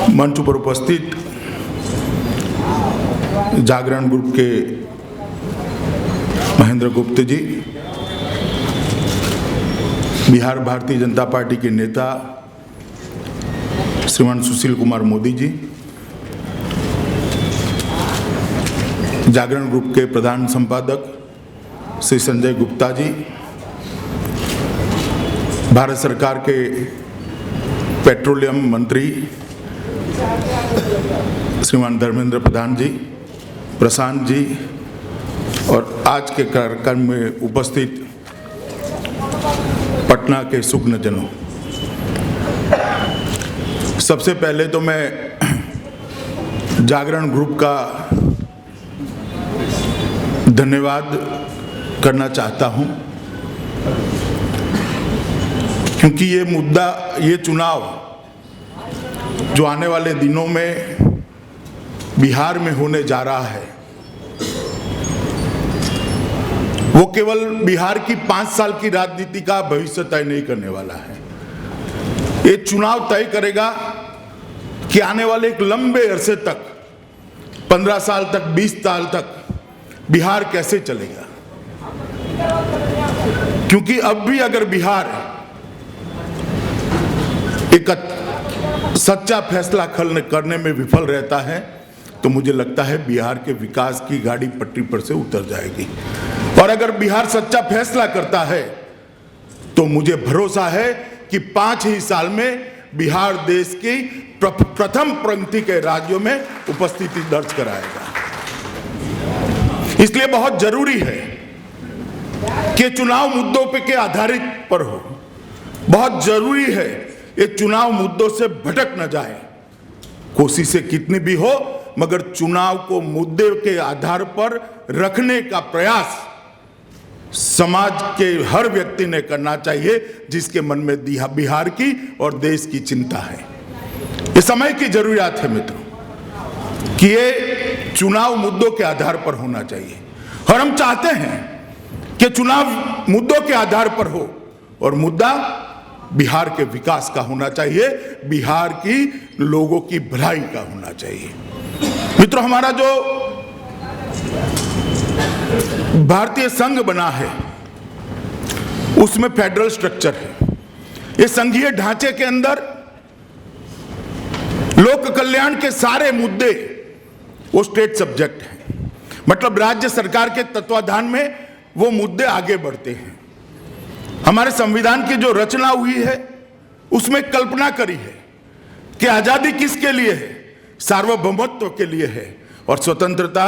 मंच पर उपस्थित जागरण ग्रुप के महेंद्र गुप्त जी, बिहार भारतीय जनता पार्टी के नेता श्रीमान सुशील कुमार मोदी जी, जागरण ग्रुप के प्रधान संपादक श्री संजय गुप्ता जी, भारत सरकार के पेट्रोलियम मंत्री श्रीमान धर्मेंद्र प्रधान जी, प्रशांत जी और आज के कार्यक्रम में उपस्थित पटना के सुग्नजनों, सबसे पहले तो मैं जागरण ग्रुप का धन्यवाद करना चाहता हूं, क्योंकि ये मुद्दा, ये चुनाव जो आने वाले दिनों में बिहार में होने जा रहा है, वो केवल बिहार की 5 साल की राजनीति का भविष्य तय नहीं करने वाला है। ये चुनाव तय करेगा कि आने वाले एक लंबे अरसे तक, 15 साल तक, 20 साल तक बिहार कैसे चलेगा। क्योंकि अब भी अगर बिहार एक सच्चा फैसला करने में विफल रहता है तो मुझे लगता है बिहार के विकास की गाड़ी पटरी पर से उतर जाएगी। और अगर बिहार सच्चा फैसला करता है तो मुझे भरोसा है कि 5 ही साल में बिहार देश की प्रथम पंक्ति के राज्यों में उपस्थिति दर्ज कराएगा। इसलिए बहुत जरूरी है कि चुनाव मुद्दों पे के आधारित पर हो। बहुत जरूरी है ये चुनाव मुद्दों से भटक न जाए। कोशिशें कितनी भी हो, मगर चुनाव को मुद्दे के आधार पर रखने का प्रयास समाज के हर व्यक्ति ने करना चाहिए जिसके मन में बिहार की और देश की चिंता है। ये समय की जरूरत है मित्रों कि ये चुनाव मुद्दों के आधार पर होना चाहिए। और हम चाहते हैं कि चुनाव मुद्दों के आधार पर हो और मुद्दा बिहार के विकास का होना चाहिए, बिहार की लोगों की भलाई का होना चाहिए। मित्रों, हमारा जो भारतीय संघ बना है उसमें फेडरल स्ट्रक्चर है। इस संघीय ढांचे के अंदर लोक कल्याण के सारे मुद्दे वो स्टेट सब्जेक्ट हैं, मतलब राज्य सरकार के तत्वाधान में वो मुद्दे आगे बढ़ते हैं। हमारे संविधान की जो रचना हुई है उसमें कल्पना करी है कि आजादी किसके लिए है, सार्वभौमत्व के लिए है, और स्वतंत्रता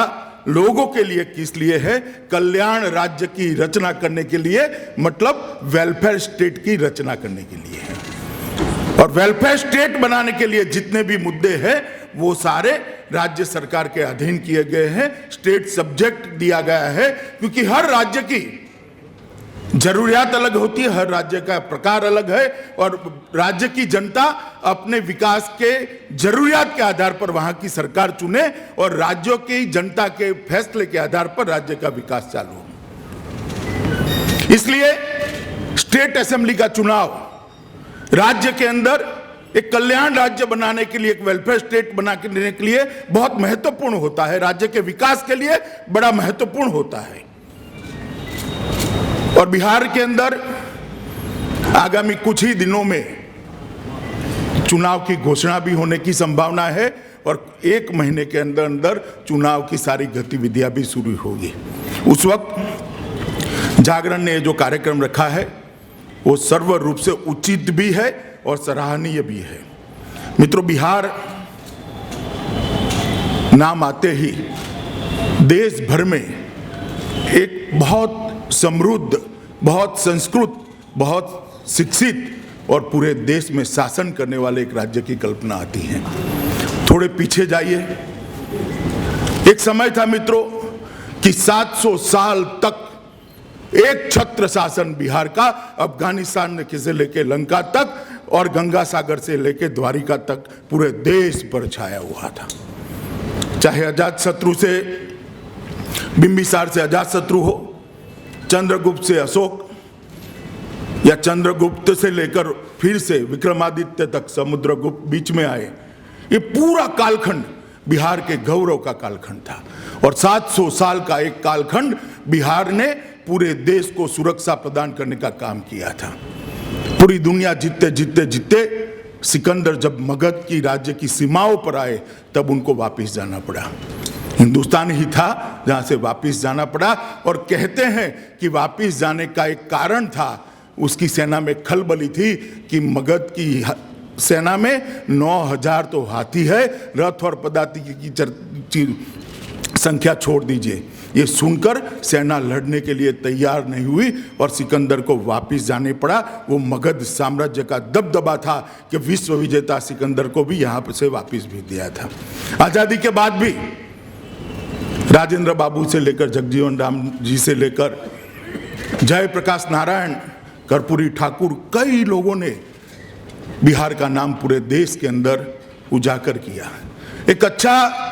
लोगों के लिए किस लिए है, कल्याण राज्य की रचना करने के लिए, मतलब वेलफेयर स्टेट की रचना करने के लिए है। और वेलफेयर स्टेट बनाने के लिए जितने भी मुद्दे हैं वो सारे राज्य सरकार के अधीन किए गए हैं, स्टेट सब्जेक्ट दिया गया है। क्योंकि हर राज्य की जरूरियात अलग होती है, हर राज्य का प्रकार अलग है, और राज्य की जनता अपने विकास के जरूरियात के आधार पर वहां की सरकार चुने और राज्यों की जनता के फैसले के आधार पर राज्य का विकास चालू हो। इसलिए स्टेट असेंबली का चुनाव राज्य के अंदर एक कल्याण राज्य बनाने के लिए, एक वेलफेयर स्टेट बनाने के लिए बहुत महत्वपूर्ण होता है, राज्य के विकास के लिए बड़ा महत्वपूर्ण होता है। और बिहार के अंदर आगामी कुछ ही दिनों में चुनाव की घोषणा भी होने की संभावना है और 1 महीने के अंदर अंदर चुनाव की सारी गतिविधियां भी शुरू होगी। उस वक्त जागरण ने जो कार्यक्रम रखा है वो सर्व रूप से उचित भी है और सराहनीय भी है। मित्रों, बिहार नाम आते ही देश भर में एक बहुत समृद्ध, बहुत संस्कृत, बहुत शिक्षित और पूरे देश में शासन करने वाले एक राज्य की कल्पना आती है। थोड़े पीछे जाइए, एक समय था मित्रों कि 700 साल तक एक छत्र शासन बिहार का, अफगानिस्तान से लेकर लंका तक और गंगा सागर से लेकर द्वारिका तक पूरे देश पर छाया हुआ था। चाहे अजात शत्रु से, बिंबिसार से अजात शत्रु हो, चंद्रगुप्त से अशोक, या चंद्रगुप्त से लेकर फिर से विक्रमादित्य तक समुद्रगुप्त बीच में आए, ये पूरा कालखंड बिहार के गौरव का कालखंड था और 700 साल का एक कालखंड बिहार ने पूरे देश को सुरक्षा प्रदान करने का काम किया था। पूरी दुनिया जीतते जीतते जीतते सिकंदर जब मगध की राज्य की सीमाओं पर आए तब उनको वापस जाना पड़ा। हिंदुस्तान ही था जहां से वापस जाना पड़ा और कहते हैं कि वापस जाने का एक कारण था, उसकी सेना में खलबली थी कि मगध की सेना में 9000 तो हाथी है, रथ और पदातिक की संख्या छोड़ दीजिए। ये सुनकर सेना लड़ने के लिए तैयार नहीं हुई और सिकंदर को वापस जाने पड़ा। वो मगध साम्राज्य का दबदबा था कि विश्व विजेता सिकंदर को भी यहां से वापस भेज दिया था। आजादी के बाद भी राजेंद्र बाबू से लेकर जगजीवन राम जी से लेकर जयप्रकाश नारायण, कर्पूरी ठाकुर, कई लोगों ने बिहार का नाम पूरे देश के अंदर उजागर किया। एक अच्छा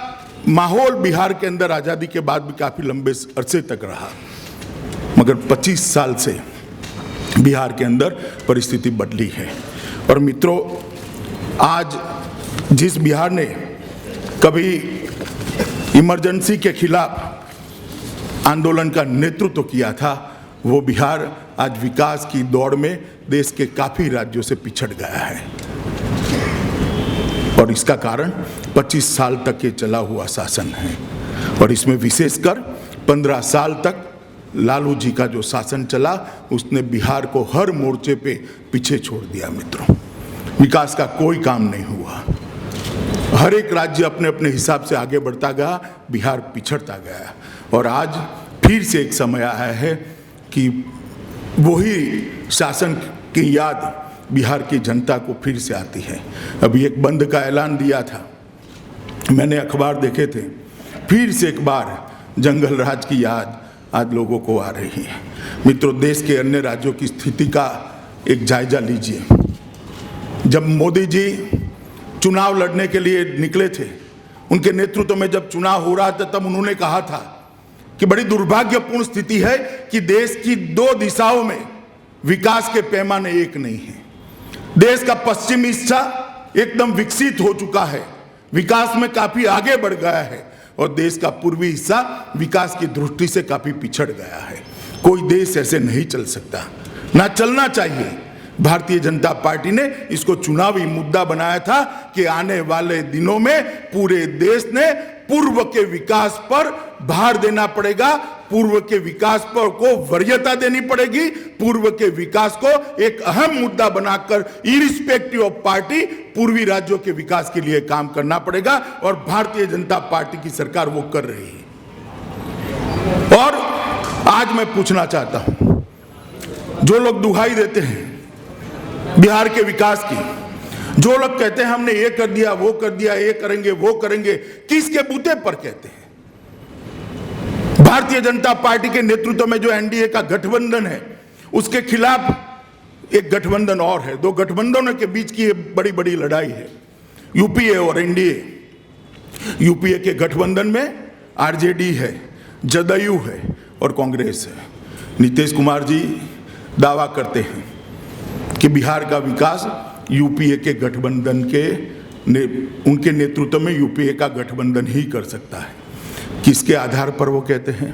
माहौल बिहार के अंदर आजादी के बाद भी काफी लंबे अरसे तक रहा, मगर 25 साल से बिहार के अंदर परिस्थिति बदली है। और मित्रों, आज जिस बिहार ने कभी इमरजेंसी के खिलाफ आंदोलन का नेतृत्व किया था, वो बिहार आज विकास की दौड़ में देश के काफी राज्यों से पिछड़ गया है। और इसका कारण 25 साल तक ये चला हुआ शासन है और इसमें विशेषकर 15 साल तक लालू जी का जो शासन चला उसने बिहार को हर मोर्चे पे पीछे छोड़ दिया। मित्रों, विकास का कोई काम नहीं हुआ। हर एक राज्य अपने अपने हिसाब से आगे बढ़ता गया, बिहार पिछड़ता गया। और आज फिर से एक समय आया है कि वही शासन की याद बिहार की जनता को फिर से आती है। अभी एक बंद का ऐलान दिया था, मैंने अखबार देखे थे, फिर से एक बार जंगल राज की याद आज लोगों को आ रही है। मित्रों, देश के अन्य राज्यों की स्थिति का एक जायजा लीजिए। जब मोदी जी चुनाव लड़ने के लिए निकले थे, उनके नेतृत्व में जब चुनाव हो रहा था, तब उन्होंने कहा था कि बड़ी दुर्भाग्यपूर्ण स्थिति है कि देश की 2 दिशाओं में विकास के पैमाने एक नहीं है। देश का पश्चिमी हिस्सा एकदम विकसित हो चुका है, विकास में काफी आगे बढ़ गया है, और देश का पूर्वी हिस्सा विकास की दृष्टि से काफी पिछड़ गया है। कोई देश ऐसे नहीं चल सकता, ना चलना चाहिए। भारतीय जनता पार्टी ने इसको चुनावी मुद्दा बनाया था कि आने वाले दिनों में पूरे देश ने पूर्व के विकास पर भार देना पड़ेगा, पूर्व के विकास पर को वरीयता देनी पड़ेगी, पूर्व के विकास को एक अहम मुद्दा बनाकर इरिस्पेक्टिव ऑफ पार्टी पूर्वी राज्यों के विकास के लिए काम करना पड़ेगा। और भारतीय जनता पार्टी की सरकार वो कर रही है। और आज मैं पूछना चाहता हूं, जो लोग दुहाई देते हैं बिहार के विकास की, जो लोग कहते हैं हमने ये कर दिया, वो कर दिया, ये करेंगे, वो करेंगे, किसके बूते पर कहते हैं? भारतीय जनता पार्टी के नेतृत्व में जो एनडीए का गठबंधन है, उसके खिलाफ एक गठबंधन और है। 2 गठबंधनों के बीच की बड़ी बड़ी लड़ाई है, यूपीए और एनडीए। यूपीए के गठबंधन में आरजेडी है, जदयू है और कांग्रेस है। नीतीश कुमार जी दावा करते हैं कि बिहार का विकास यूपीए के गठबंधन उनके नेतृत्व में यूपीए का गठबंधन ही कर सकता है। किसके आधार पर वो कहते हैं?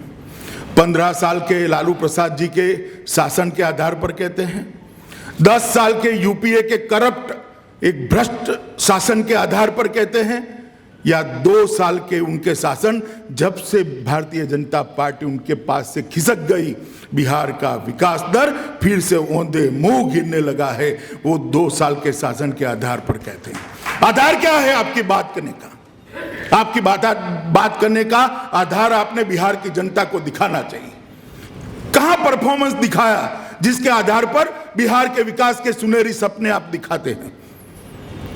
15 साल के लालू प्रसाद जी के शासन के आधार पर कहते हैं, 10 साल के यूपीए के करप्ट एक भ्रष्ट शासन के आधार पर कहते हैं, या 2 साल के उनके शासन जब से भारतीय जनता पार्टी उनके पास से खिसक गई, बिहार का विकास दर फिर से औंधे मुंह गिरने लगा है, वो 2 साल के शासन के आधार पर कहते हैं। आधार क्या है आपकी बात करने का? आपकी बात करने का आधार आपने बिहार की जनता को दिखाना चाहिए। कहां परफॉर्मेंस दिखाया जिसके आधार पर बिहार के विकास के सुनहरी सपने आप दिखाते हैं?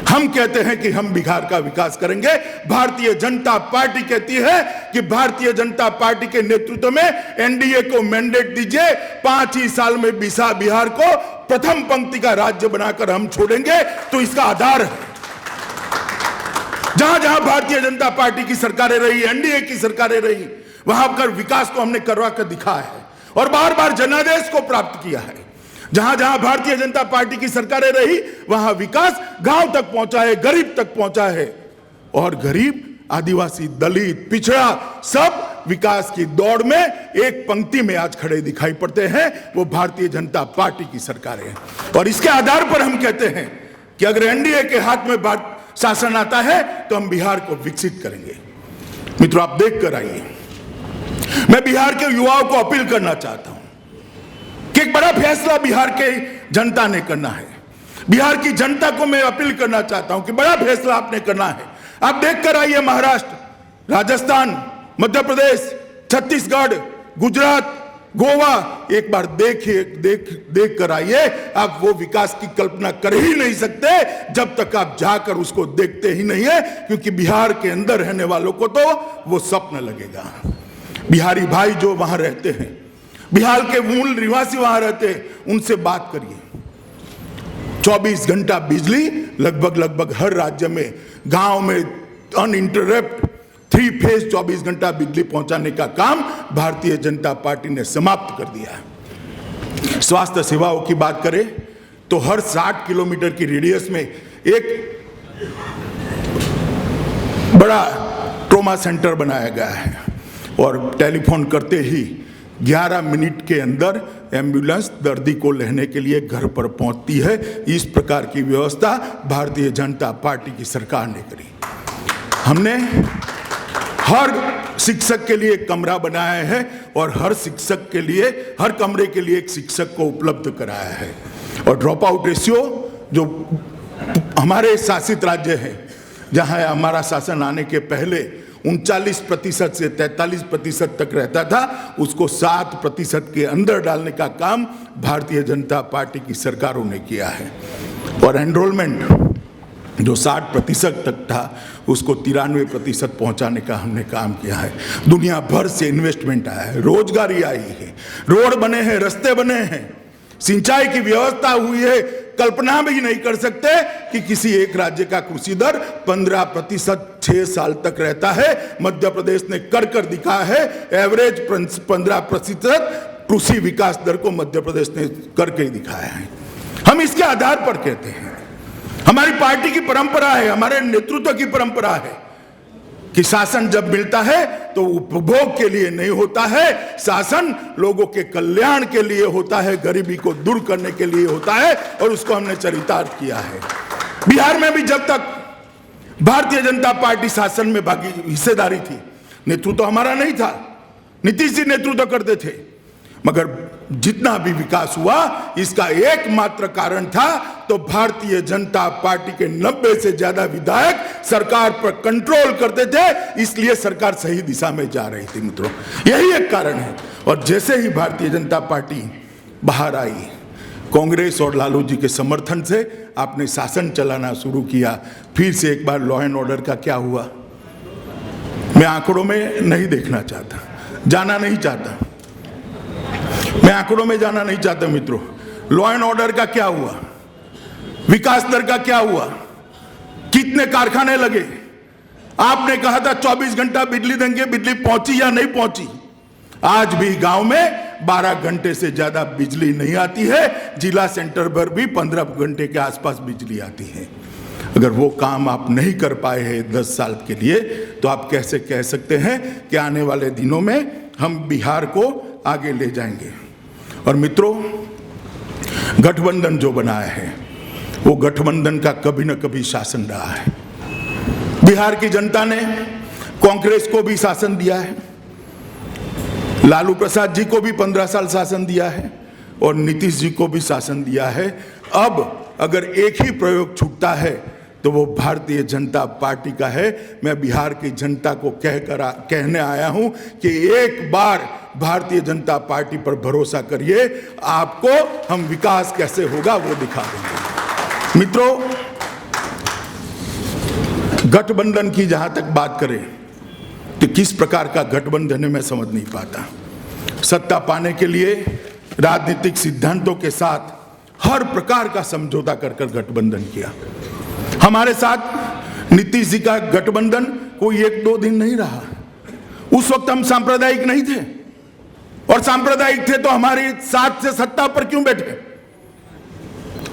हम कहते हैं कि हम बिहार का विकास करेंगे, भारतीय जनता पार्टी कहती है कि भारतीय जनता पार्टी के नेतृत्व में एनडीए को मैंडेट दीजिए, 5 ही साल में बिहार को प्रथम पंक्ति का राज्य बनाकर हम छोड़ेंगे। तो इसका आधार है, जहां जहां भारतीय जनता पार्टी की सरकारें रही, एनडीए की सरकारें रही, वहां पर विकास को हमने करवा कर दिखाया है और बार बार जनादेश को प्राप्त किया है। जहां जहां भारतीय जनता पार्टी की सरकारें रही, वहां विकास गांव तक पहुंचा है, गरीब तक पहुंचा है। और गरीब, आदिवासी, दलित, पिछड़ा सब विकास की दौड़ में एक पंक्ति में आज खड़े दिखाई पड़ते हैं। वो भारतीय जनता पार्टी की सरकार है और इसके आधार पर हम कहते हैं कि अगर एनडीए के हाथ में शासन आता है तो हम बिहार को विकसित करेंगे। मित्रों, आप देख कर आइए, मैं बिहार के युवाओं को अपील करना चाहता हूं कि एक बड़ा फैसला बिहार के जनता ने करना है। बिहार की जनता को मैं अपील करना चाहता हूं कि बड़ा फैसला आपने करना है। आप देख कर आइए, महाराष्ट्र, राजस्थान, मध्य प्रदेश, छत्तीसगढ़, गुजरात, गोवा, एक बार देख कर आइए। आप वो विकास की कल्पना कर ही नहीं सकते जब तक आप जाकर उसको देखते ही नहीं है, क्योंकि बिहार के अंदर रहने वालों को तो वो स्वप्न लगेगा। बिहारी भाई जो वहां रहते हैं, बिहार के मूल निवासी वहां रहते हैं, उनसे बात करिए। 24 घंटा बिजली लगभग हर राज्य में, गांव में अनइंटरप्ट 3 फेज 24 घंटा बिजली पहुंचाने का काम भारतीय जनता पार्टी ने समाप्त कर दिया है। स्वास्थ्य सेवाओं की बात करें तो हर 60 किलोमीटर की रेडियस में एक बड़ा ट्रॉमा सेंटर बनाया गया है और टेलीफोन करते ही 11 मिनट के अंदर एम्बुलेंस दर्दी को लेने के लिए घर पर पहुंचती है। इस प्रकार की व्यवस्था भारतीय जनता पार्टी की सरकार ने करी। हमने हर शिक्षक के लिए एक कमरा बनाया है और हर शिक्षक के लिए, हर कमरे के लिए एक शिक्षक को उपलब्ध कराया है। और ड्रॉप आउट रेशियो जो हमारे शासित राज्य है, जहां हमारा शासन आने के पहले 39% से 43% तक रहता था, उसको 7% के अंदर डालने का काम भारतीय जनता पार्टी की सरकारों ने किया है। और एनरोलमेंट जो 60% तक था, उसको 93% पहुंचाने का हमने काम किया है। दुनिया भर से इन्वेस्टमेंट आया है, रोजगारी आई है, रोड बने हैं, रास्ते बने हैं, सिंचाई की व्यवस्था हुई है। कल्पना भी नहीं कर सकते कि किसी एक राज्य का कृषि दर 15% 6 साल तक रहता है। मध्य प्रदेश ने कर दिखा है, एवरेज 15% कृषि विकास दर को मध्य प्रदेश ने करके दिखाया है। हम इसके आधार पर कहते हैं, हमारी पार्टी की परंपरा है, हमारे नेतृत्व की परंपरा है कि शासन जब मिलता है तो उपभोग के लिए नहीं होता है, शासन लोगों के कल्याण के लिए होता है, गरीबी को दूर करने के लिए होता है, और उसको हमने चरितार्थ किया है। बिहार में भी जब तक भारतीय जनता पार्टी शासन में हिस्सेदारी थी, नेतृत्व हमारा नहीं था, नीतीश जी नेतृत्व करते थे, मगर जितना भी विकास हुआ इसका एकमात्र कारण था तो भारतीय जनता पार्टी के 90 से ज्यादा विधायक सरकार पर कंट्रोल करते थे, इसलिए सरकार सही दिशा में जा रही थी। मित्रों, यही एक कारण है। और जैसे ही भारतीय जनता पार्टी बाहर आई, कांग्रेस और लालू जी के समर्थन से आपने शासन चलाना शुरू किया। फिर से एक बार लॉ एंड ऑर्डर का क्या हुआ, मैं आंकड़ों में नहीं देखना चाहता, जाना नहीं चाहता, मैं आंकड़ों में जाना नहीं चाहता। मित्रों, लॉ एंड ऑर्डर का क्या हुआ, विकास दर का क्या हुआ, कितने कारखाने लगे? आपने कहा था 24 घंटा बिजली देंगे, बिजली पहुंची या नहीं पहुंची? आज भी गांव में 12 घंटे से ज्यादा बिजली नहीं आती है, जिला सेंटर पर भी 15 घंटे के आसपास बिजली आती है। अगर वो काम आप नहीं कर पाए हैं 10 साल के लिए, तो आप कैसे कह सकते हैं कि आने वाले दिनों में हम बिहार को आगे ले जाएंगे? और मित्रों, गठबंधन जो बनाया है वो गठबंधन का कभी न कभी शासन रहा है। बिहार की जनता ने कांग्रेस को भी शासन दिया है, लालू प्रसाद जी को भी 15 साल शासन दिया है और नीतीश जी को भी शासन दिया है। अब अगर एक ही प्रयोग छूटता है तो वो भारतीय जनता पार्टी का है। मैं बिहार की जनता को कहने आया hूं कि एक बार भारतीय जनता पार्टी पर भरोसा करिए, आपको हम विकास कैसे होगा वो दिखा देंगे। मित्रों, गठबंधन की जहां तक बात करें तो किस प्रकार का गठबंधन है मैं समझ नहीं पाता। सत्ता पाने के लिए राजनीतिक सिद्धांतों के साथ हर प्रकार का समझौता कर गठबंधन किया। हमारे साथ नीतीश जी का गठबंधन कोई 1-2 दिन नहीं रहा। उस वक्त हम सांप्रदायिक नहीं थे, और सांप्रदायिक थे तो हमारे साथ से सत्ता पर क्यों बैठे?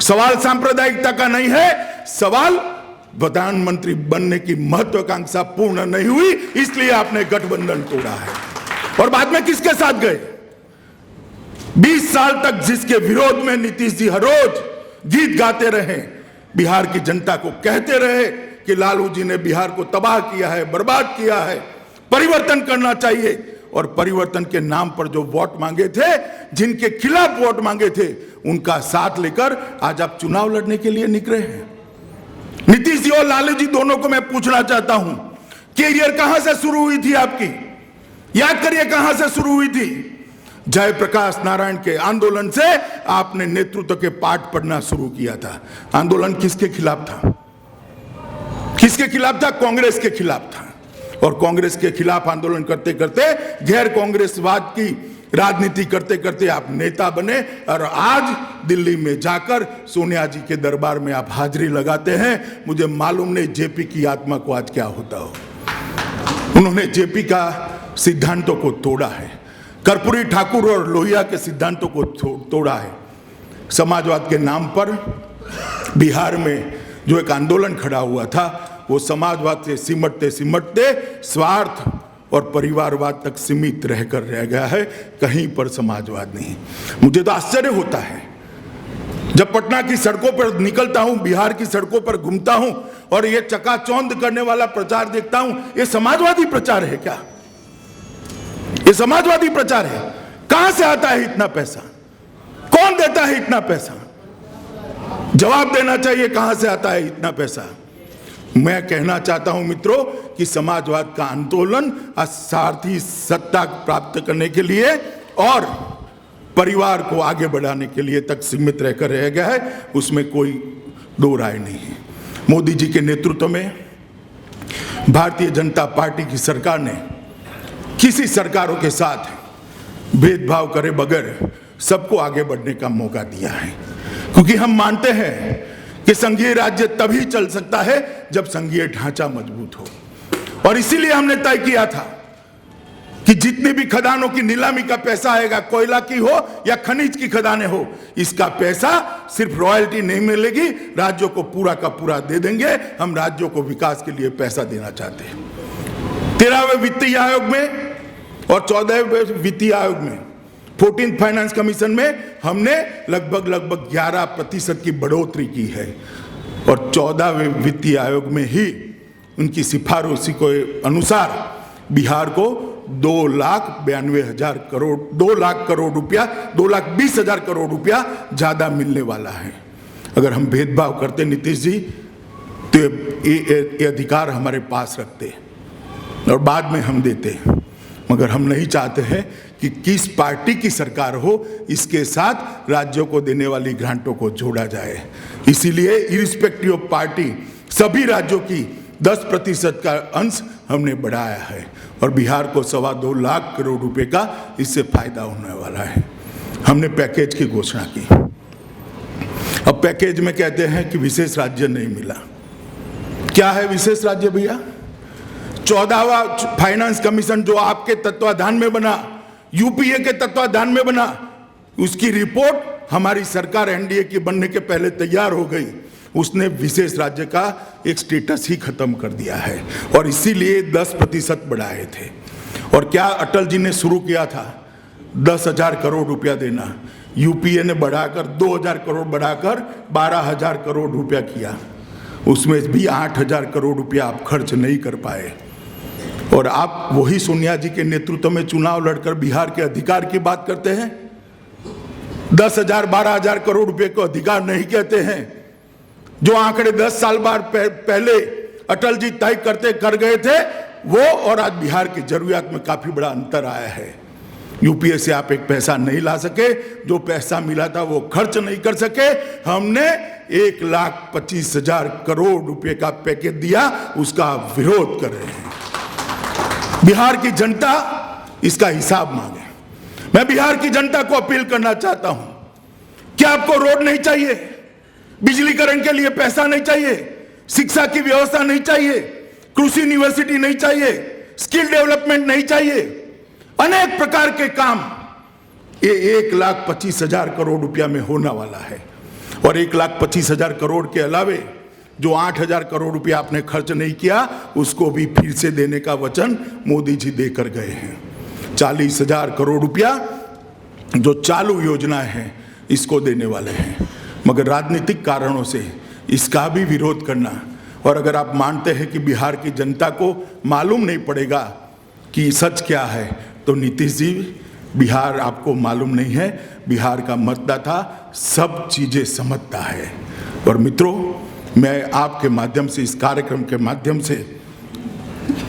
सवाल सांप्रदायिकता का नहीं है, सवाल प्रधानमंत्री बनने की महत्वाकांक्षा पूर्ण नहीं हुई, इसलिए आपने गठबंधन तोड़ा है। और बाद में किसके साथ गए? 20 साल तक जिसके विरोध में नीतीश जी हर रोज गीत गाते रहे, बिहार की जनता को कहते रहे कि लालू जी ने बिहार को तबाह किया है, बर्बाद किया है, परिवर्तन करना चाहिए, और परिवर्तन के नाम पर जो वोट मांगे थे, जिनके खिलाफ वोट मांगे थे, उनका साथ लेकर आज आप चुनाव लड़ने के लिए निकले हैं। नीतीश जी और लालू जी दोनों को मैं पूछना चाहता हूं, कैरियर कहां से शुरू हुई थी आपकी? याद करिए कहां से शुरू हुई थी। जयप्रकाश नारायण के आंदोलन से आपने नेतृत्व के पाठ पढ़ना शुरू किया था। आंदोलन किसके खिलाफ था? किसके खिलाफ था? कांग्रेस के खिलाफ था। और कांग्रेस के खिलाफ आंदोलन करते करते, गैर कांग्रेसवाद की राजनीति करते करते आप नेता बने, और आज दिल्ली में जाकर सोनिया जी के दरबार में आप हाजिरी लगाते हैं। मुझे मालूम नहीं जेपी की आत्मा को आज क्या होता हो। उन्होंने जेपी का सिद्धांतों को तोड़ा है, कर्पूरी ठाकुर और लोहिया के सिद्धांतों को तोड़ा है। समाजवाद के नाम पर बिहार में जो एक आंदोलन खड़ा हुआ था, वो समाजवाद से सिमटते सिमटते स्वार्थ और परिवारवाद तक सीमित रहकर रह गया है, कहीं पर समाजवाद नहीं। मुझे तो आश्चर्य होता है जब पटना की सड़कों पर निकलता हूं, बिहार की सड़कों पर घूमता हूं और ये चकाचौंध करने वाला प्रचार देखता हूं। ये समाजवादी प्रचार है क्या? ये समाजवादी प्रचार है? कहां से आता है इतना पैसा? कौन देता है इतना पैसा? जवाब देना चाहिए, कहां से आता है इतना पैसा? मैं कहना चाहता हूं मित्रों कि समाजवाद का आंदोलन स्वार्थी सत्ता प्राप्त करने के लिए और परिवार को आगे बढ़ाने के लिए तक सीमित रहकर रह गया है, उसमें कोई दो राय नहीं है। मोदी जी के नेतृत्व में भारतीय जनता पार्टी की सरकार ने किसी सरकारों के साथ भेदभाव करे बगैर सबको आगे बढ़ने का मौका दिया है, क्योंकि हम मानते हैं कि संघीय राज्य तभी चल सकता है जब संघीय ढांचा मजबूत हो। और इसीलिए हमने तय किया था कि जितनी भी खदानों की नीलामी का पैसा आएगा, कोयला की हो या खनिज की खदानें हो, इसका पैसा सिर्फ रॉयल्टी नहीं मिलेगी, राज्यों को पूरा का पूरा दे देंगे। हम राज्यों को विकास के लिए पैसा देना चाहते हैं। 13वें वित्तीय आयोग में और 14वें वित्तीय आयोग में, 14th फाइनेंस कमीशन में हमने लगभग 11% की बढ़ोतरी की है, और 14वें वित्तीय आयोग में ही उनकी सिफारिश के अनुसार बिहार को 2,92,000 करोड़, 2 लाख करोड़ रुपया, 2,20,000 करोड़ रुपया ज्यादा मिलने वाला है। अगर हम भेदभाव करते नीतीश जी, तो ये अधिकार हमारे पास रखते और बाद में हम देते, मगर हम नहीं चाहते हैं कि किस पार्टी की सरकार हो, इसके साथ राज्यों को देने वाली ग्रांटों को जोड़ा जाए। इसीलिए इरिस्पेक्टिव ऑफ पार्टी सभी राज्यों की 10% का अंश हमने बढ़ाया है, और बिहार को 2.25 लाख करोड़ रुपए का इससे फायदा होने वाला है। हमने पैकेज की घोषणा की। अब पैकेज में कहते हैं कि विशेष राज्य नहीं मिला। क्या है विशेष राज्य भैया? 14वां फाइनेंस कमीशन जो आपके तत्वाधान में बना, यूपीए के तत्वाधान में बना, उसकी रिपोर्ट हमारी सरकार एनडीए की बनने के पहले तैयार हो गई। उसने विशेष राज्य का एक स्टेटस ही खत्म कर दिया है, और इसीलिए 10% बढ़ाए थे। और क्या अटल जी ने शुरू किया था? 10,000 करोड़ रुपया देना। यूपीए ने बढ़ाकर 2,000 करोड़ बढ़ाकर 12,000 करोड़ रुपया किया। उसमें भी 8,000 करोड़ रुपया आप खर्च नहीं कर पाए, और आप वही सोनिया जी के नेतृत्व में चुनाव लड़कर बिहार के अधिकार की बात करते हैं। 10,000 12,000 करोड़ रुपए को अधिकार नहीं कहते हैं। जो आंकड़े 10 साल बाद पहले अटल जी तय कर गए थे, वो और आज बिहार की जरूरियात में काफी बड़ा अंतर आया है। यूपीए से आप एक पैसा नहीं ला सके, जो पैसा मिला था वो खर्च नहीं कर सके। हमने 1,25,000 करोड़ रुपए का पैकेज दिया, उसका विरोध कर रहे हैं। बिहार की जनता इसका हिसाब मांगे। मैं बिहार की जनता को अपील करना चाहता हूं, क्या आपको रोड नहीं चाहिए? बिजलीकरण के लिए पैसा नहीं चाहिए? शिक्षा की व्यवस्था नहीं चाहिए? कृषि यूनिवर्सिटी नहीं चाहिए? स्किल डेवलपमेंट नहीं चाहिए? अनेक प्रकार के काम ये 1,25,000 करोड़ रुपया में होने वाला है। और 1,25,000 करोड़ के अलावे जो 8,000 करोड़ रुपया आपने खर्च नहीं किया उसको भी फिर से देने का वचन मोदी जी देकर गए हैं। 40,000 करोड़ रुपया जो चालू योजनाएं हैं इसको देने वाले हैं, मगर राजनीतिक कारणों से इसका भी विरोध करना, और अगर आप मानते हैं कि बिहार की जनता को मालूम नहीं पड़ेगा कि सच क्या है, तो नीतीश जी बिहार आपको मालूम नहीं है, बिहार का मतदाता सब चीज़ें समझता है। और मित्रों, मैं आपके माध्यम से, इस कार्यक्रम के माध्यम से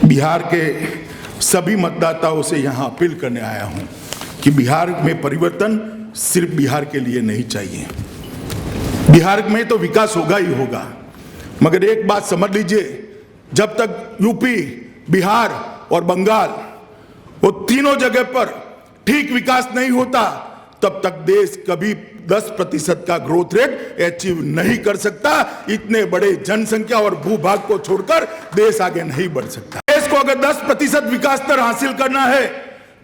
बिहार के सभी मतदाताओं से यहाँ अपील करने आया हूँ कि बिहार में परिवर्तन सिर्फ बिहार के लिए नहीं चाहिए। बिहार में तो विकास होगा ही होगा, मगर एक बात समझ लीजिए, जब तक यूपी, बिहार और बंगाल वो तीनों जगह पर ठीक विकास नहीं होता, तब तक देश कभी 10% का ग्रोथ रेट अचीव नहीं कर सकता। इतने बड़े जनसंख्या और भूभाग को छोड़कर देश आगे नहीं बढ़ सकता। देश को अगर 10% विकास दर हासिल करना है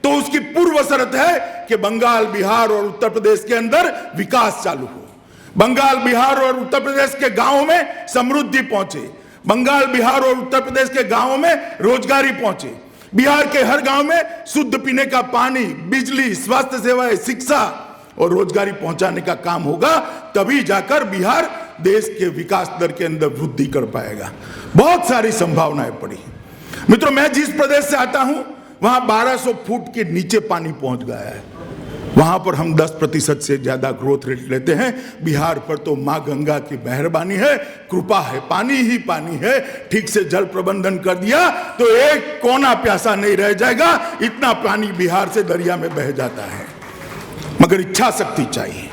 तो उसकी पूर्व शर्त है कि बंगाल, बिहार और उत्तर प्रदेश के अंदर विकास चालू हो। बंगाल, बिहार और उत्तर प्रदेश के गांवों में समृद्धि पहुंचे, बंगाल, बिहार और उत्तर प्रदेश के गांवों में रोजगारी पहुंचे, बिहार के हर गांव में शुद्ध पीने का पानी, बिजली, स्वास्थ्य सेवाएं, शिक्षा और रोजगारी पहुंचाने का काम होगा, तभी जाकर बिहार देश के विकास दर के अंदर वृद्धि कर पाएगा। बहुत सारी संभावनाएं पड़ी। मित्रों, मैं जिस प्रदेश से आता हूं वहां 1200 फुट के नीचे पानी पहुंच गया है। वहां पर हम 10% से ज्यादा ग्रोथ रेट लेते हैं। बिहार पर तो मां गंगा की मेहरबानी है, कृपा है, पानी ही पानी है। ठीक से जल प्रबंधन कर दिया तो एक कोना प्यासा नहीं रह जाएगा, इतना पानी बिहार से दरिया में बह जाता है। मगर इच्छा शक्ति चाहिए।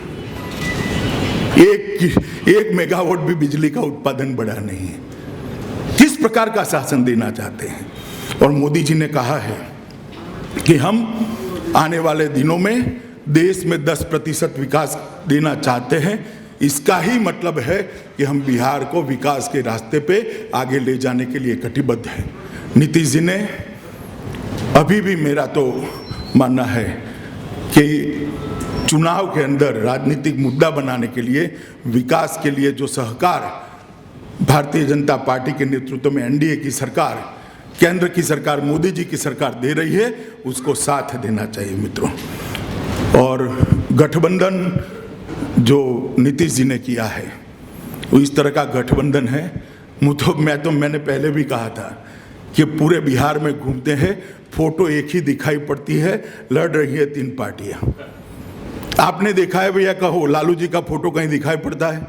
एक मेगावाट भी बिजली का उत्पादन बढ़ा नहीं है। किस प्रकार का शासन देना चाहते हैं? और मोदी जी ने कहा है कि हम आने वाले दिनों में देश में 10% विकास देना चाहते हैं। इसका ही मतलब है कि हम बिहार को विकास के रास्ते पे आगे ले जाने के लिए कटिबद्ध हैं। नीतीश जी ने, अभी भी मेरा तो मानना है कि चुनाव के अंदर राजनीतिक मुद्दा बनाने के लिए, विकास के लिए जो सहकार भारतीय जनता पार्टी के नेतृत्व में एनडीए की सरकार, केंद्र की सरकार, मोदी जी की सरकार दे रही है, उसको साथ देना चाहिए मित्रों। और गठबंधन जो नीतीश जी ने किया है वो इस तरह का गठबंधन है। मैंने पहले भी कहा था कि पूरे बिहार में घूमते हैं, फोटो एक ही दिखाई पड़ती है, लड़ रही है 3 पार्टियां। आपने देखा है भैया, कहो लालू जी का फोटो कहीं दिखाई पड़ता है?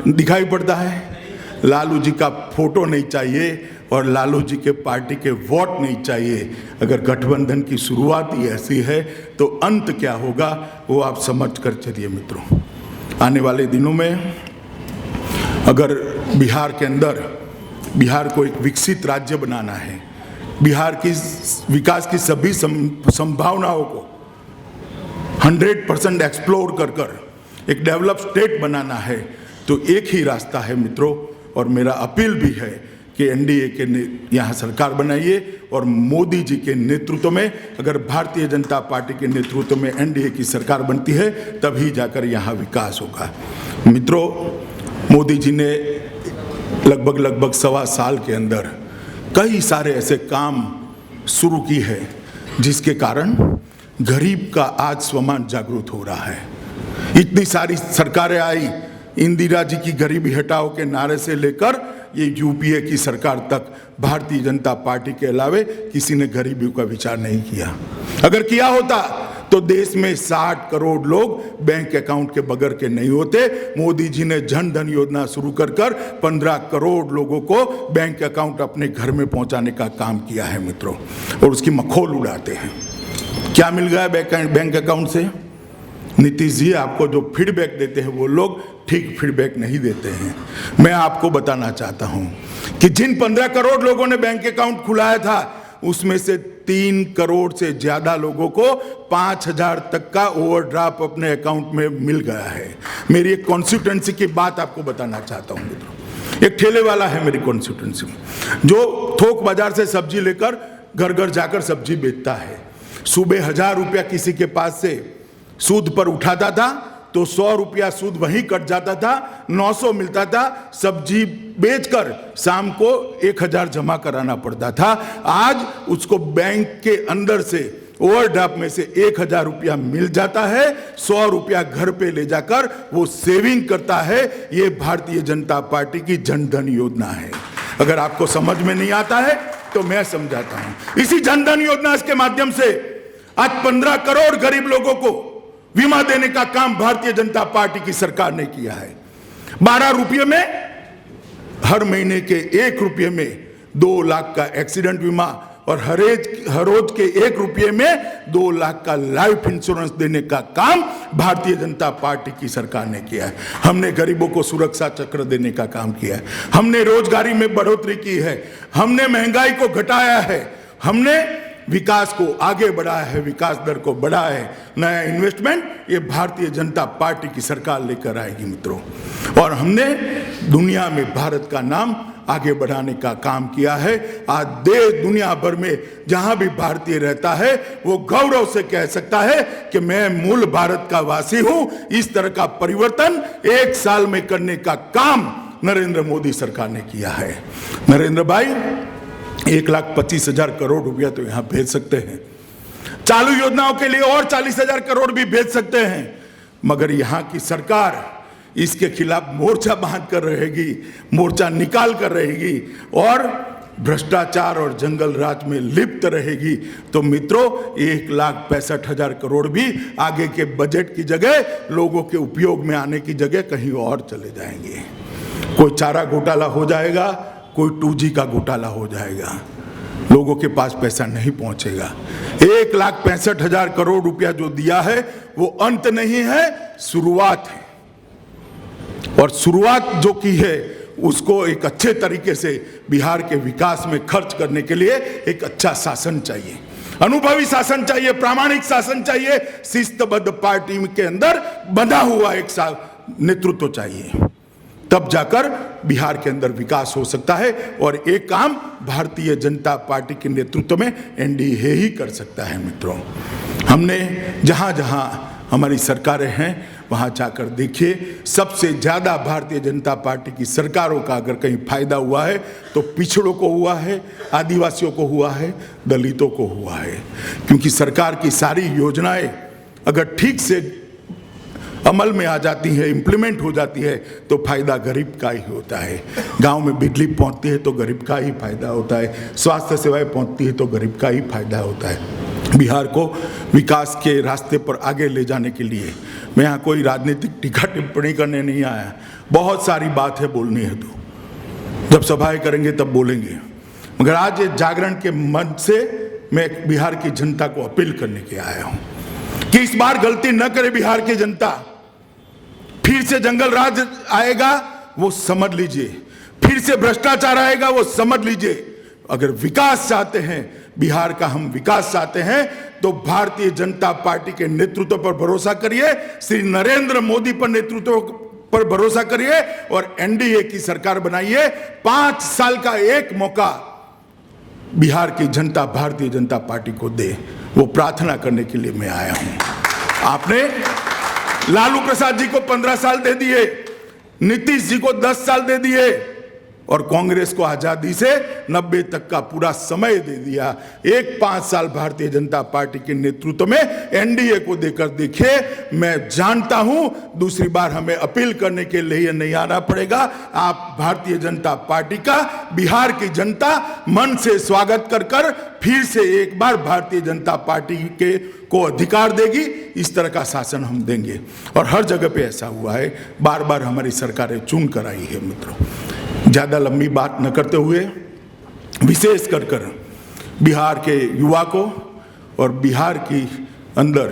दिखाई पड़ता है? लालू जी का फोटो नहीं चाहिए और लालू जी के पार्टी के वोट नहीं चाहिए। अगर गठबंधन की शुरुआत ही ऐसी है तो अंत क्या होगा वो आप समझ कर चलिए मित्रों। आने वाले दिनों में अगर बिहार के अंदर, बिहार को एक विकसित राज्य बनाना है, बिहार की विकास की सभी संभावनाओं को 100% एक्सप्लोर कर एक डेवलप स्टेट बनाना है, तो एक ही रास्ता है मित्रों। और मेरा अपील भी है कि एनडीए के यहाँ सरकार बनाइए और मोदी जी के नेतृत्व में, अगर भारतीय जनता पार्टी के नेतृत्व में एनडीए की सरकार बनती है तभी जाकर यहाँ विकास होगा। मित्रों, मोदी जी ने लगभग 1.25 साल के अंदर कई सारे ऐसे काम शुरू की है जिसके कारण गरीब का आज स्वमान जागृत हो रहा है। इतनी सारी सरकारें आई, इंदिरा जी की गरीबी हटाओ के नारे से लेकर ये यूपीए की सरकार तक, भारतीय जनता पार्टी के अलावे किसी ने गरीबी का विचार नहीं किया। अगर किया होता तो देश में 60 करोड़ लोग बैंक अकाउंट के बगैर के नहीं होते। मोदी जी ने जन धन योजना शुरू कर 15 करोड़ लोगों को बैंक अकाउंट अपने घर में पहुंचाने का काम किया है मित्रों, और उसकी मखौल उड़ाते हैं। क्या मिल गया बैंक अकाउंट से? नीतीश जी आपको जो फीडबैक देते हैं वो लोग ठीक फीडबैक नहीं देते हैं। मैं आपको बताना चाहता हूं कि जिन 15 करोड़ लोगों ने बैंक अकाउंट खुलाया था उसमें से 3 करोड़ से ज्यादा लोगों को 5,000 तक का ओवरड्राफ्ट अपने अकाउंट में मिल गया है। मेरी एक कॉन्स्टिट्यूएंसी की बात आपको बताना चाहता हूं मित्रों। एक ठेले वाला है मेरी कॉन्स्टिट्यूएंसी में, जो थोक बाजार से सब्जी लेकर घर घर जाकर सब्जी बेचता है। सुबह 1,000 रुपया किसी के पास से सूद पर उठाता था तो 100 रुपया सूद वहीं कट जाता था, 900 मिलता था। सब्जी बेचकर शाम को 1000 जमा कराना पड़ता था। आज उसको बैंक के अंदर से ओवरड्राफ्ट में से 1000 रुपया मिल जाता है। 100 रुपया घर पे ले जाकर वो सेविंग करता है। ये भारतीय जनता पार्टी की जन धन योजना है। अगर आपको समझ में नहीं आता है तो मैं समझाता हूं। इसी जन धन योजना के माध्यम से आज 15 करोड़ गरीब लोगों को बीमा देने का काम भारतीय जनता पार्टी की सरकार ने किया है। 12 रुपये में हर महीने के 1 रुपये में 2 लाख का एक्सीडेंट बीमा और हर रोज के 1 रुपये में 2 लाख का लाइफ इंश्योरेंस देने का काम भारतीय जनता पार्टी की सरकार ने किया है। हमने गरीबों को सुरक्षा चक्र देने का काम किया है। हमने रोजगारी में बढ़ोतरी की है। हमने महंगाई को घटाया है। हमने विकास को आगे बढ़ाया है, विकास दर को बढ़ाया है। नया इन्वेस्टमेंट ये भारतीय जनता पार्टी की सरकार लेकर आएगी मित्रों। और हमने दुनिया में भारत का नाम आगे बढ़ाने का काम किया है। आज देश दुनिया भर में जहां भी भारतीय रहता है वो गौरव से कह सकता है कि मैं मूल भारत का वासी हूं। इस तरह का परिवर्तन 1 साल में करने का काम नरेंद्र मोदी सरकार ने किया है। नरेंद्र भाई 1,25,000 करोड़ रुपया तो यहां भेज सकते हैं। चालू योजनाओं के लिए और 40,000 करोड़ भी भेज सकते हैं, मगर यहां की सरकार इसके खिलाफ मोर्चा बांध कर रहेगी, मोर्चा निकाल कर रहेगी और भ्रष्टाचार और जंगल राज में लिप्त रहेगी। तो मित्रों 1,65,000 करोड़ भी आगे के बजट की जगह, लोगों के उपयोग में आने की जगह कहीं और चले जाएंगे। कोई चारा घोटाला हो जाएगा, कोई 2G का घोटाला हो जाएगा, लोगों के पास पैसा नहीं पहुंचेगा। 1,65,000 करोड़ रुपया जो दिया है वो अंत नहीं है, शुरुआत है। और शुरुआत जो की है उसको एक अच्छे तरीके से बिहार के विकास में खर्च करने के लिए एक अच्छा शासन चाहिए, अनुभवी शासन चाहिए, प्रामाणिक शासन चाहिए, शिस्तबद्ध पार्टी के अंदर बंधा हुआ एक नेतृत्व चाहिए। तब जाकर बिहार के अंदर विकास हो सकता है। और एक काम भारतीय जनता पार्टी के नेतृत्व में एनडीए ही कर सकता है मित्रों। हमने जहां जहां हमारी सरकारें हैं वहां जाकर देखिए, सबसे ज्यादा भारतीय जनता पार्टी की सरकारों का अगर कहीं फायदा हुआ है तो पिछड़ों को हुआ है, आदिवासियों को हुआ है, दलितों को हुआ है। क्योंकि सरकार की सारी योजनाएं अगर ठीक से अमल में आ जाती है, इंप्लीमेंट हो जाती है, तो फायदा गरीब का ही होता है। गांव में बिजली पहुंचती है तो गरीब का ही फायदा होता है, स्वास्थ्य सेवाएं पहुंचती है तो गरीब का ही फायदा होता है। बिहार को विकास के रास्ते पर आगे ले जाने के लिए मैं यहाँ कोई राजनीतिक टीका टिप्पणी करने नहीं आया। बहुत सारी बात है बोलनी है, तो जब सभाएं करेंगे तब बोलेंगे। मगर आज ये जागरण के मंच से मैं बिहार की जनता को अपील करने के आया हूं कि इस बार गलती न करे बिहार की जनता। फिर से जंगल राज आएगा वो समझ लीजिए, फिर से भ्रष्टाचार आएगा वो समझ लीजिए। अगर विकास चाहते हैं, बिहार का हम विकास चाहते हैं, तो भारतीय जनता पार्टी के नेतृत्व पर भरोसा करिए, श्री नरेंद्र मोदी पर नेतृत्व पर भरोसा करिए और एनडीए की सरकार बनाइए। 5 साल का एक मौका बिहार की जनता भारतीय जनता पार्टी को दे, वो प्रार्थना करने के लिए मैं आया हूं। आपने लालू प्रसाद जी को 15 साल दे दिए, नीतीश जी को 10 साल दे दिए और कांग्रेस को आजादी से 90 तक का पूरा समय दे दिया। एक 5 साल भारतीय जनता पार्टी के नेतृत्व में एनडीए को देकर देखिए। मैं जानता हूं दूसरी बार हमें अपील करने के लिए नहीं आना पड़ेगा। आप भारतीय जनता पार्टी का बिहार की जनता मन से स्वागत कर कर फिर से एक बार भारतीय जनता पार्टी के को अधिकार देगी। इस तरह का शासन हम देंगे और हर जगह पे ऐसा हुआ है, बार बार हमारी सरकारें चुन कर आई है मित्रों। ज़्यादा लंबी बात न करते हुए विशेष कर बिहार के युवा को और बिहार की अंदर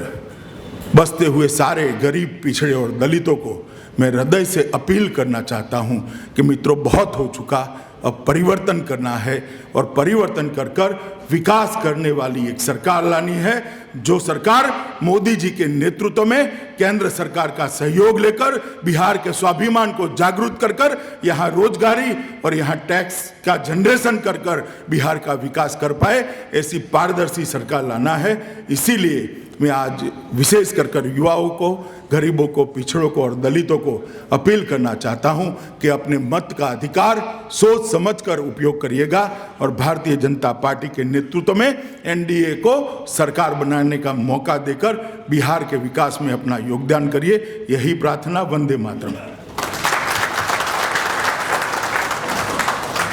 बसते हुए सारे गरीब, पिछड़े और दलितों को मैं हृदय से अपील करना चाहता हूं कि मित्रों बहुत हो चुका, अब परिवर्तन करना है और परिवर्तन कर कर विकास करने वाली एक सरकार लानी है। जो सरकार मोदी जी के नेतृत्व में केंद्र सरकार का सहयोग लेकर बिहार के स्वाभिमान को जागरूक कर कर यहाँ रोजगारी और यहाँ टैक्स का जनरेशन कर कर बिहार का विकास कर पाए, ऐसी पारदर्शी सरकार लाना है। इसीलिए मैं आज विशेष कर युवाओं को, गरीबों को, पिछड़ों को और दलितों को अपील करना चाहता हूं कि अपने मत का अधिकार सोच समझकर उपयोग करिएगा और भारतीय जनता पार्टी के नेतृत्व में एनडीए को सरकार बनाने का मौका देकर बिहार के विकास में अपना योगदान करिए। यही प्रार्थना। वंदे मातरम।